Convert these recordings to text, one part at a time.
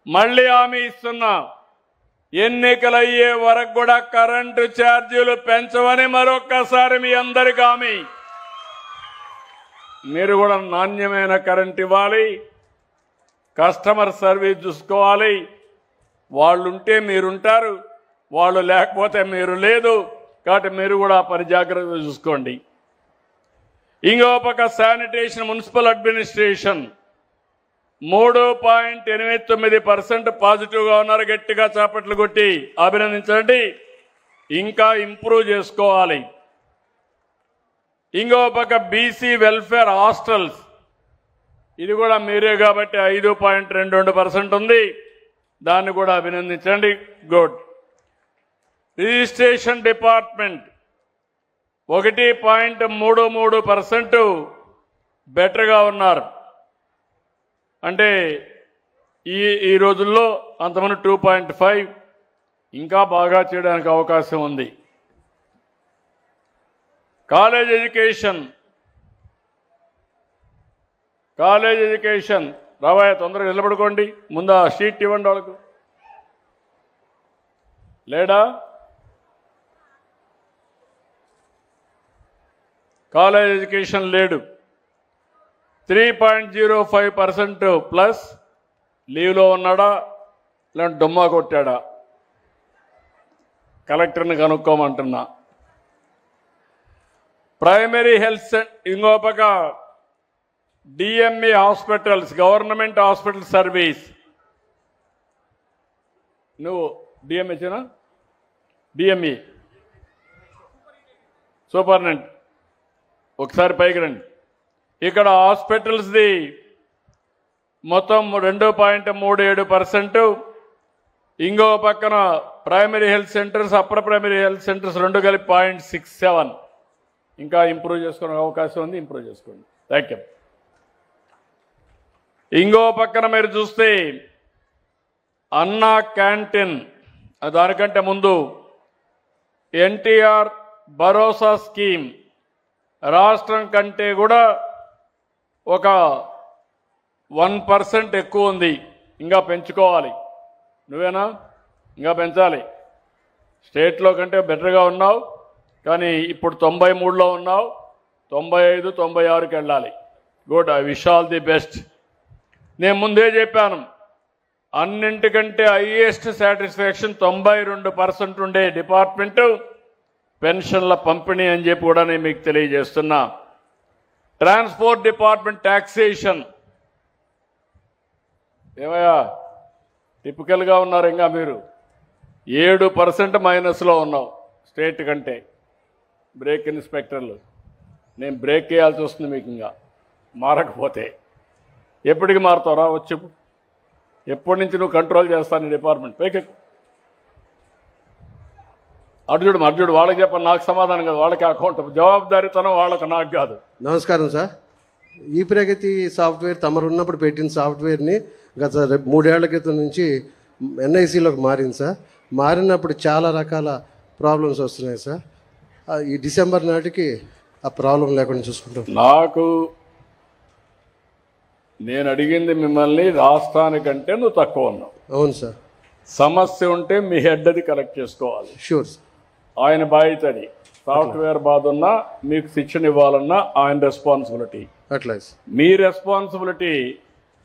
మళ్ళీ హామీ ఇస్తున్నా, ఎన్నికలయ్యే వరకు కూడా కరెంటు ఛార్జీలు పెంచవని మరొక్కసారి మీ అందరికీ హామీ. మీరు కూడా నాణ్యమైన కరెంట్ ఇవ్వాలి, కస్టమర్ సర్వీస్ చూసుకోవాలి. వాళ్ళుంటే మీరుంటారు, వాళ్ళు లేకపోతే మీరు లేదు. కాబట్టి మీరు కూడా పని జాగ్రత్తగా చూసుకోండి. ఇంకో పక్క శానిటేషన్, మున్సిపల్ అడ్మినిస్ట్రేషన్ 3.89% పాజిటివ్గా ఉన్నారు. గట్టిగా చాపట్లు కొట్టి అభినందించండి. ఇంకా ఇంప్రూవ్ చేసుకోవాలి. ఇంకో పక్క బీసీ వెల్ఫేర్ హాస్టల్స్, ఇది కూడా మీరే కాబట్టి 5.22% ఉంది. దాన్ని కూడా అభినందించండి. గుడ్. రిజిస్ట్రేషన్ డిపార్ట్మెంట్ 1.33% బెటర్గా ఉన్నారు. అంటే ఈ రోజుల్లో అంతమంది 2.5 ఇంకా బాగా చేయడానికి అవకాశం ఉంది. కాలేజ్ ఎడ్యుకేషన్ రావాయ, తొందరగా నిలబడుకోండి. ముందు ఆ షీట్ ఇవ్వండి వాళ్ళకు. లేడా? కాలేజ్ ఎడ్యుకేషన్ లేడు. 3.05% ప్లస్. లీవ్లో ఉన్నాడా లేదంటే డొమ్మా కొట్టాడా? కలెక్టర్ని కనుక్కోమంటున్నా. ప్రైమరీ హెల్త్ ఇంకో పక్క DME hospitals, government hospital service. నువ్వు డిఎంహెచ్నా? DME superintendent. ఒకసారి పైకి రండి. ఇక్కడ హాస్పిటల్స్ది మొత్తం 2.37%. ఇంకో పక్కన primary health centres, upper primary health centres 2 కలిపి 0.67. ఇంకా ఇంప్రూవ్ చేసుకునే అవకాశం ఉంది. ఇంప్రూవ్ చేసుకోండి. Thank you. ఇంకో పక్కన మీరు చూస్తే అన్నా క్యాంటీన్, దానికంటే ముందు ఎన్టీఆర్ భరోసా స్కీమ్ రాష్ట్రం కంటే కూడా ఒక 1% ఎక్కువ ఉంది. ఇంకా పెంచుకోవాలి. నువ్వేనా? ఇంకా పెంచాలి. స్టేట్లో కంటే బెటర్గా ఉన్నావు, కానీ ఇప్పుడు 93లో ఉన్నావు. 95, 96కి వెళ్ళాలి. Good. I wish all the best. నేను ముందే చెప్పాను, అన్నింటికంటే హైయెస్ట్ సాటిస్ఫాక్షన్ 92% ఉండే డిపార్ట్మెంటు పెన్షన్ల పంపిణీ అని చెప్పి కూడా నేను మీకు తెలియజేస్తున్నా. ట్రాన్స్పోర్ట్ డిపార్ట్మెంట్ టాక్సేషన్ ఏమయ్యా టిపికల్గా ఉన్నారు. ఇంకా మీరు 7% మైనస్లో ఉన్నావు స్టేట్ కంటే. బ్రేక్ ఇన్స్పెక్టర్లు నేను బ్రేక్ వేయాల్సి వస్తుంది మీకు. ఇంకా మారకపోతే ఎప్పటికి మారుతావురా? వచ్చి ఎప్పటి నుంచి నువ్వు కంట్రోల్ చేస్తాను ఈ డిపార్ట్మెంట్? పైకి అర్జుడు వాళ్ళకి చెప్పండి, నాకు సమాధానం కాదు. వాళ్ళకి అకౌంట్ జవాబుదారీతనం వాళ్ళకి, నాకు కాదు. నమస్కారం సార్. ఈ ప్రగతి సాఫ్ట్వేర్ తమరు ఉన్నప్పుడు పెట్టిన సాఫ్ట్వేర్ని గత 3 ఏళ్ల క్రితం నుంచి ఎన్ఐసిలోకి మారింది సార్. మారినప్పుడు చాలా రకాల ప్రాబ్లమ్స్ వస్తున్నాయి సార్. ఈ డిసెంబర్ నాటికి ఆ ప్రాబ్లం లేకుండా చూసుకుంటాం. నేను అడిగింది మిమ్మల్ని రాష్ట్రానికంటే నువ్వు తక్కువ ఉన్నావు. అవును సార్. సమస్య ఉంటే మీ హెడ్ అది కరెక్ట్ చేసుకోవాలి. Sure sir. ఆయన బాధ్యత అది. సాఫ్ట్వేర్ బాధ ఉన్నా మీకు శిక్షణ ఇవ్వాలన్నా ఆయన రెస్పాన్సిబిలిటీ. అట్లా మీ రెస్పాన్సిబిలిటీ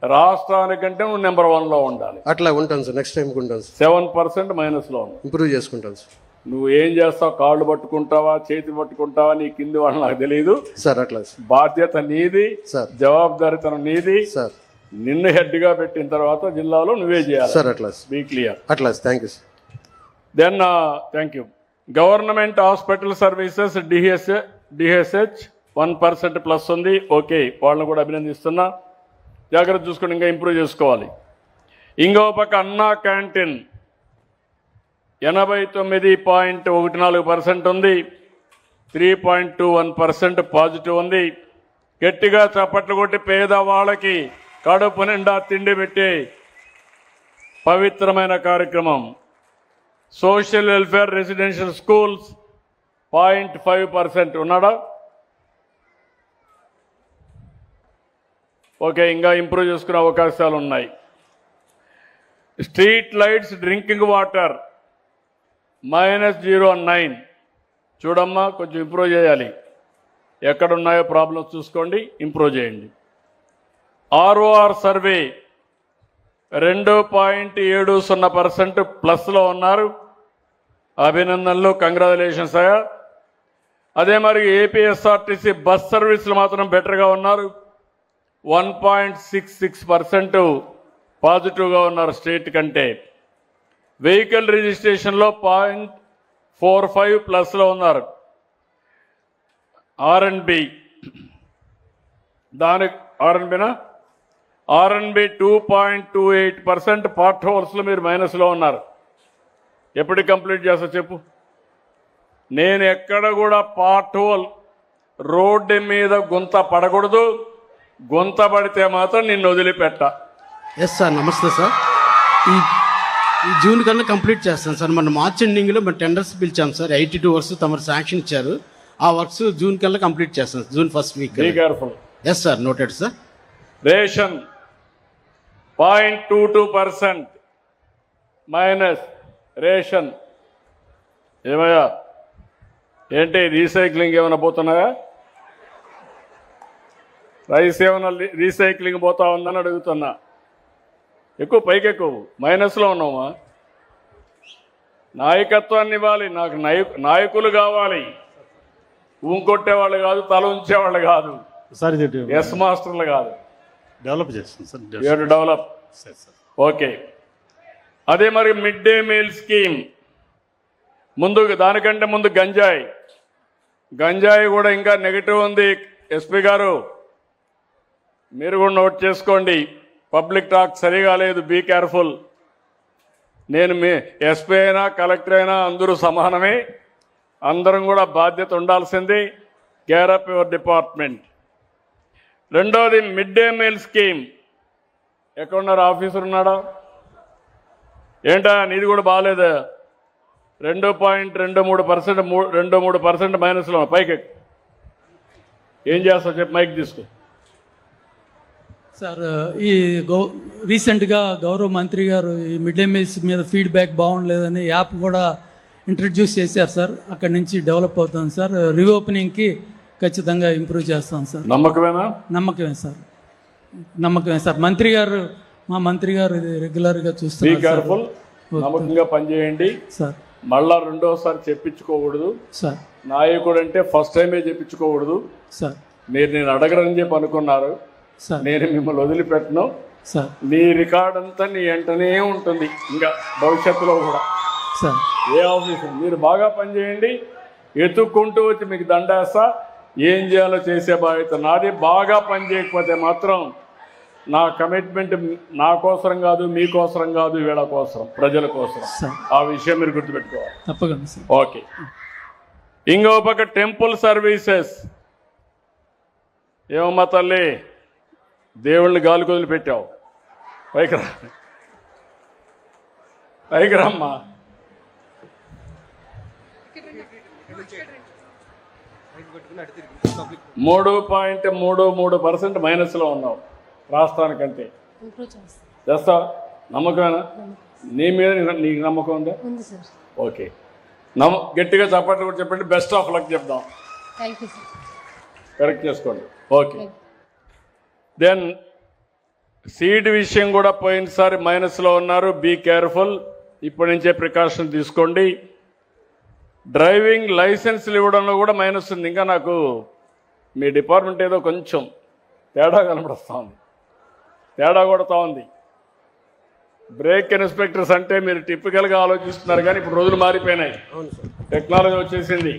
రాష్ట్రానికంటే నువ్వు నెంబర్ 1లో ఉండాలి. అట్లా ఉంటాను సార్. నెక్స్ట్ టైంకి ఉంటాను సార్. 7% మైనస్లో ఉన్నావు. ఇంప్రూవ్ చేసుకుంటాను సార్. నువ్వు ఏం చేస్తావు? కాళ్ళు పట్టుకుంటావా, చేతి పట్టుకుంటావా, నీ కింది వాళ్ళు నాకు తెలియదు సార్. అట్లా బాధ్యత నీది సార్, జవాబుదారీతనం నీది సార్. నిన్ను హెడ్గా పెట్టిన తర్వాత జిల్లాలో నువ్వే చేయాలి సార్. అట్లా బీ క్లియర్. అట్లా. Thank you sir. Then thank you. Government hospital services DHH 1% plus ఉంది. ఓకే, వాళ్ళని కూడా అభినందిస్తున్నా. జాగ్రత్త చూసుకొని ఇంకా ఇంప్రూవ్ చేసుకోవాలి. ఇంకో పక్క అన్నా క్యాంటీన్ 89.14% ఉంది. 3.21% పాజిటివ్ ఉంది. గట్టిగా చప్పట్లు కొట్టి పేదవాళ్ళకి కడుపు నిండా తిండి పెట్టే పవిత్రమైన కార్యక్రమం. సోషల్ వెల్ఫేర్ రెసిడెన్షియల్ స్కూల్స్ 0.5% ఉన్నాడా? ఓకే, ఇంకా ఇంప్రూవ్ చేసుకునే అవకాశాలు ఉన్నాయి. Street lights, drinking water -0.9. చూడమ్మా, కొంచెం ఇంప్రూవ్ చేయాలి. ఎక్కడున్నాయో ప్రాబ్లమ్స్ చూసుకోండి, ఇంప్రూవ్ చేయండి. ROR సర్వే 2.70% ప్లస్లో ఉన్నారు. అభినందనలు, కంగ్రాచులేషన్స్ అయ్యా. అదే మరి ఏపీఎస్ఆర్టీసీ బస్ సర్వీసులు మాత్రం బెటర్గా ఉన్నారు. 1.66% పాజిటివ్గా ఉన్నారు స్టేట్ కంటే. వెహికల్ రిజిస్ట్రేషన్లో 0.45 ప్లస్లో ఉన్నారు. ఆర్ఎన్బి దానికి ఆర్ఎన్బి 2.28% పార్ట్ హోల్స్లో మీరు మైనస్లో ఉన్నారు. ఎప్పటికి కంప్లీట్ చేస్తా చెప్పు. నేను ఎక్కడ కూడా పార్ట్ హోల్ రోడ్డు మీద గుంత పడకూడదు. గుంత పడితే మాత్రం నిన్ను వదిలిపెట్ట. ఎస్ సార్, నమస్తే సార్. ఈ ఈ జూన్ కన్నా కంప్లీట్ చేస్తాను సార్. మన మార్చ్ ఎండింగ్లో మన టెండర్స్ పిలిచాం సార్. 82 వర్క్స్ తమరు శాంక్షన్ ఇచ్చారు. ఆ వర్క్స్ జూన్ కల్లా కంప్లీట్ చేస్తాను. June first week. Be careful. Yes sir, noted sir. Ration 0.22% minus. Ration ఏమయ్యా, ఏంటి రీసైక్లింగ్ ఏమైనా పోతున్నాయా? రైస్ ఏమైనా రీసైక్లింగ్ పోతా ఉందని అడుగుతున్నా. ఎక్కువ పైకెక్కువ మైనస్లో ఉన్నామా? నాయకత్వాన్ని ఇవ్వాలి. నాకు నాయకులు కావాలి. ఊంకొట్టేవాళ్ళు కాదు, తల ఉంచేవాళ్ళు కాదు, సార్ ఇది ఎస్ మాస్టర్లు కాదు. డెవలప్ చేస్తాం సార్. Your develop. ఓకే. అదే మరి మిడ్ డే మీల్ స్కీమ్ దానికంటే ముందు గంజాయి కూడా ఇంకా నెగిటివ్ ఉంది. ఎస్పీ గారు మీరు కూడా నోట్ చేసుకోండి. పబ్లిక్ టాక్ సరిగా లేదు, బీ కేర్ఫుల్. నేను మీ ఎస్పీ అయినా కలెక్టర్ అయినా అందరూ సమానమే. అందరం కూడా బాధ్యత ఉండాల్సింది. Care of your department. రెండోది మిడ్ డే మీల్ స్కీమ్. ఎక్కడున్నారు? ఆఫీసర్ ఉన్నాడా? ఏంటా నీది కూడా బాగాలేదా? 2.23%, 2-3% మైనస్లో పైకి. ఏం చేస్తావు చెప్పు, మైక్ తీసుకో. సార్, ఈ రీసెంట్గా గౌరవ మంత్రి గారు ఈ మిడ్ డే మీల్స్ మీద ఫీడ్బ్యాక్ బాగుండలేదని యాప్ కూడా ఇంట్రడ్యూస్ చేశారు సార్. అక్కడి నుంచి డెవలప్ అవుతుంది సార్. రీఓపెనింగ్కి ఖచ్చితంగా ఇంప్రూవ్ చేస్తాం సార్. నమ్మకమేనా? నమ్మకమే సార్, నమ్మకమే సార్. మా మంత్రి గారు ఇది రెగ్యులర్గా బీ చూస్తున్నారు కేర్ఫుల్. నమ్మకంగా పనిచేయండి సార్. మళ్ళా రెండోసారి చెప్పించుకోకూడదు సార్. నాయకుడు అంటే ఫస్ట్ టైమే చెప్పించుకోకూడదు సార్. మీరు నేను అడగరని చెప్పి అనుకున్నారు. సార్. నేను మిమ్మల్ని వదిలిపెట్టను. సార్. నీ రికార్డ్ అంతా నీ వెంటనే ఉంటుంది ఇంకా భవిష్యత్తులో కూడా. సార్. ఏ ఆఫీసు మీరు బాగా పనిచేయండి. ఎత్తుక్కుంటూ వచ్చి మీకు దండేస్తా. ఏం చేయాలో చేసే బాధ్యత నాది. బాగా పనిచేయకపోతే మాత్రం నా కమిట్మెంట్ నా కోసరం కాదు, మీకోసరం కాదు, వీళ్ళ కోసం, ప్రజల కోసం. సార్. ఆ విషయం మీరు గుర్తుపెట్టుకోవాలి. తప్పకుండా సార్. ఓకే. ఇంకో పక్క టెంపుల్ సర్వీసెస్. ఏమమ్మా తల్లి, దేవుళ్ళని గాలి కొదిలి పెట్టావు. పైకి రమ్మా. 3.33% మైనస్లో ఉన్నావు రాష్ట్రానికంటే. చేస్తా? నమ్మకమేనా? నీ మీద నీకు నమ్మకం ఉందా? ఓకే. గట్టిగా చప్పట్లు కూడా చెప్పండి. బెస్ట్ ఆఫ్ లక్ చెప్దాం. కరెక్ట్ చేసుకోండి. ఓకే. దెన్ సీడ్ విషయం కూడా పోయినసారి మైనస్లో ఉన్నారు. Be careful. ఇప్పటి నుంచే ప్రికాషన్ తీసుకోండి. డ్రైవింగ్ లైసెన్స్లు ఇవ్వడంలో కూడా మైనస్ ఉంది. ఇంకా నాకు మీ డిపార్ట్మెంట్ ఏదో కొంచెం తేడా కనబడుతూ ఉంది, తేడా కొడుతూ ఉంది. బ్రేక్ ఇన్స్పెక్టర్స్ అంటే మీరు టిపికల్గా ఆలోచిస్తున్నారు, కానీ ఇప్పుడు రోజులు మారిపోయినాయి, టెక్నాలజీ వచ్చేసింది.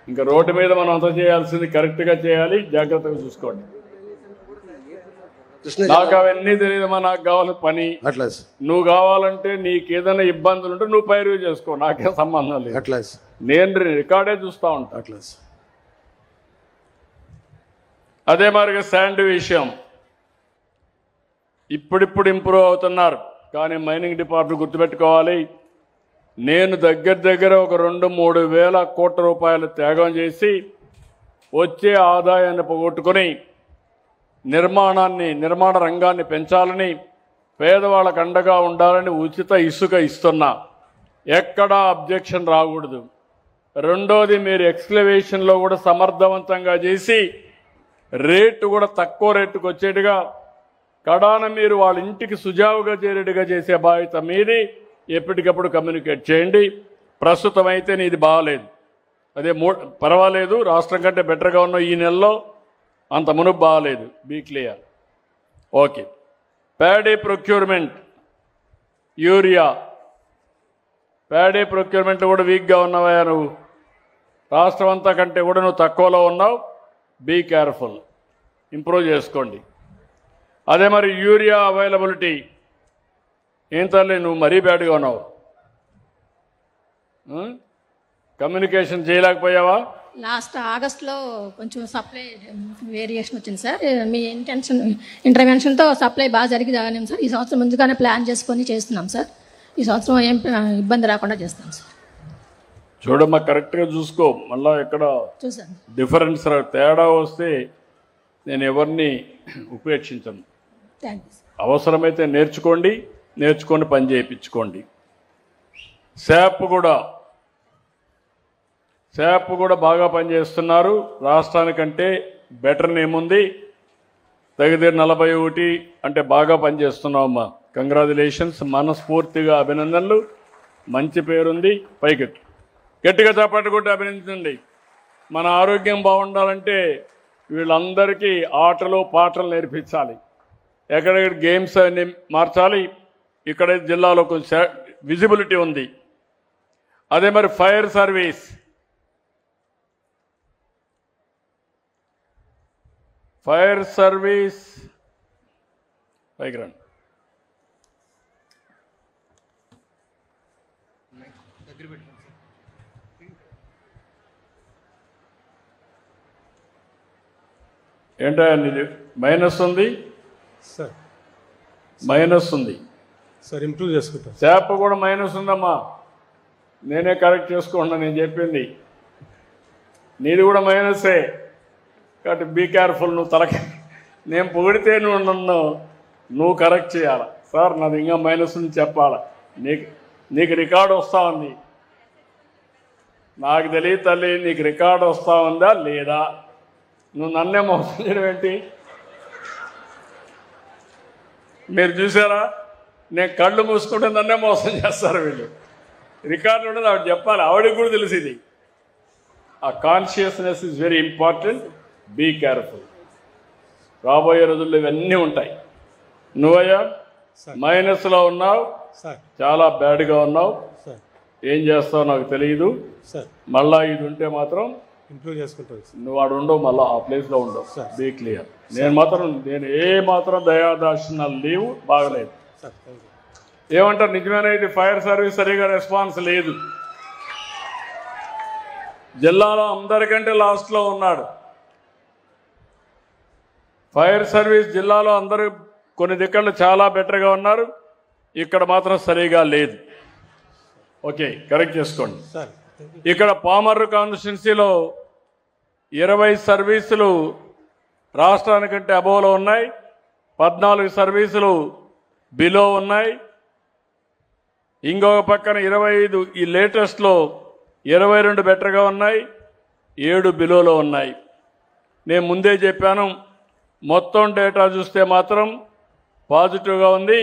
ఇంకా రోడ్డు మీద మనం అంతా చేయాల్సింది కరెక్ట్గా చేయాలి. జాగ్రత్తగా చూసుకోండి. నాకు అవన్నీ తెలియదమ్మా. నాకు కావాల్సిన పని. అట్లా నువ్వు కావాలంటే నీకు ఏదైనా ఇబ్బందులు ఉంటే నువ్వు పైరు చేసుకో, నాకేం సంబంధం లేదు. అట్లా నేను రికార్డే చూస్తూ ఉంటా. అట్లా అదే మాదిరిగా శాండ్ విషయం ఇప్పుడిప్పుడు ఇంప్రూవ్ అవుతున్నారు, కానీ మైనింగ్ డిపార్ట్మెంట్ గుర్తుపెట్టుకోవాలి. నేను దగ్గర ఒక 2-3 వేల కోట్ల రూపాయలు త్యాగం చేసి వచ్చే ఆదాయాన్ని పోగొట్టుకొని నిర్మాణ రంగాన్ని పెంచాలని పేదవాళ్ళకు అండగా ఉండాలని ఉచిత ఇసుక ఇస్తున్నా, ఎక్కడా అబ్జెక్షన్ రాకూడదు. రెండోది, మీరు ఎక్స్క్లవేషన్లో కూడా సమర్థవంతంగా చేసి రేటు కూడా తక్కువ రేటుకు వచ్చేట్టుగా కడాన మీరు వాళ్ళ ఇంటికి సుజావుగా చేరేట్టుగా చేసే బాధ్యత మీది. ఎప్పటికప్పుడు కమ్యూనికేట్ చేయండి. ప్రస్తుతం అయితే నీది బాగాలేదు, అదే పర్వాలేదు, రాష్ట్రం కంటే బెటర్గా ఉన్న ఈ నెలలో, అంత మునుపు బాగాలేదు. Be clear. Okay. Paddy procurement, urea, paddy procurement కూడా వీక్గా ఉన్నావా నువ్వు? రాష్ట్రం అంతా కంటే కూడా నువ్వు తక్కువలో ఉన్నావు. బీ కేర్ఫుల్, ఇంప్రూవ్ చేసుకోండి. అదే మరి యూరియా అవైలబిలిటీ ఏం తల్లి, నువ్వు మరీ బ్యాడ్గా ఉన్నావు. కమ్యూనికేషన్ చేయలేకపోయావా? లాస్ట్ ఆగస్ట్లో కొంచెం సప్లై వేరియేషన్ వచ్చింది సార్. మీ ఇంటర్వెన్షన్తో సప్లై బాగా జరిగింది సార్. ఈ సంవత్సరం ముందుగానే ప్లాన్ చేసుకొని చేస్తున్నాం సార్. ఈ సంవత్సరం ఏం ఇబ్బంది రాకుండా చేస్తాం సార్. చూడమ్మా, కరెక్ట్గా చూసుకో, మళ్ళీ ఎక్కడ చూసాను. డిఫరెన్స్ తేడా వస్తే నేను ఎవరిని ఉపేక్షించను. Thank you sir. అవసరమైతే నేర్చుకొని పని చేయించుకోండి. శాప్ కూడా బాగా పనిచేస్తున్నారు. రాష్ట్రానికంటే బెటర్ ఏముంది? దగ్గర 41 అంటే బాగా పనిచేస్తున్నావమ్మా. కంగ్రాచులేషన్స్, మనస్ఫూర్తిగా అభినందనలు. మంచి పేరుంది. పైకి గట్టిగా చప్పట్లు కొట్టి అభినందించండి. మన ఆరోగ్యం బాగుండాలంటే వీళ్ళందరికీ ఆటలు పాటలు నేర్పించాలి. ఎక్కడెక్కడ గేమ్స్ అన్ని మార్చాలి. ఇక్కడ జిల్లాలో కొంచెం విజిబిలిటీ ఉంది. అదే మరి ఫైర్ సర్వీస్, పైకి రండి. ఏంటో మైనస్ ఉంది, సార్. మైనస్ ఉంది సార్, ఇంప్రూవ్ చేసుకుంటాం. శాప్ కూడా మైనస్ ఉందమ్మా. నేనే కరెక్ట్ చేసుకుంటున్నా. నేను చెప్పింది నీది కూడా మైనసే. కాబట్టి బీ కేర్ఫుల్. నువ్వు నేను పొగిడితే నువ్వు కరెక్ట్ చేయాలి. సార్ నాది ఇంకా మైనస్ ఉంది చెప్పాలి. నీకు రికార్డు వస్తూ ఉంది. నాకు తెలియదు తల్లి, నీకు రికార్డు వస్తూ ఉందా లేదా? నువ్వు నన్నే మోసం చేయడం ఏంటి? మీరు చూసారా, నేను కళ్ళు మూసుకుంటే నన్నే మోసం చేస్తారు వీళ్ళు. రికార్డు ఉండదు, ఆవిడ చెప్పాలి. ఆవిడకి కూడా తెలిసి ఇది. ఆ consciousness is very important. Be careful. రాబోయే రోజుల్లో ఇవన్నీ ఉంటాయి. నువ్వయ్యా మైనస్లో ఉన్నావు, చాలా బ్యాడ్గా ఉన్నావు. ఏం చేస్తావు నాకు తెలియదు. మళ్ళా ఇది ఉంటే మాత్రం ఇంప్రూవ్ చేసుకుంటాం. నువ్వు ఆడు ఉండవు, మళ్ళీ ఆ ప్లేస్లో ఉండవు. Be clear. నేను ఏ మాత్రం దయాదాక్షిణాలు లేవు, బాగలేదు. ఏమంటారు? నిజమేనా? ఇది ఫైర్ సర్వీస్ సరిగా రెస్పాన్స్ లేదు. జిల్లాలో అందరికంటే లాస్ట్లో ఉన్నాడు ఫైర్ సర్వీస్. జిల్లాలో అందరూ కొన్ని దిక్కలు చాలా బెటర్గా ఉన్నారు, ఇక్కడ మాత్రం సరిగా లేదు. ఓకే, కరెక్ట్ చేసుకోండి. ఇక్కడ పామర్రు కాన్స్టిట్యున్సీలో 20 సర్వీసులు రాష్ట్రానికంటే అబోవ్లో ఉన్నాయి, 14 సర్వీసులు బిలో ఉన్నాయి. ఇంకొక పక్కన 25, ఈ లేటెస్ట్లో 22 బెటర్గా ఉన్నాయి, 7 బిలోలో ఉన్నాయి. నేను ముందే చెప్పాను, మొత్తం డేటా చూస్తే మాత్రం పాజిటివ్గా ఉంది.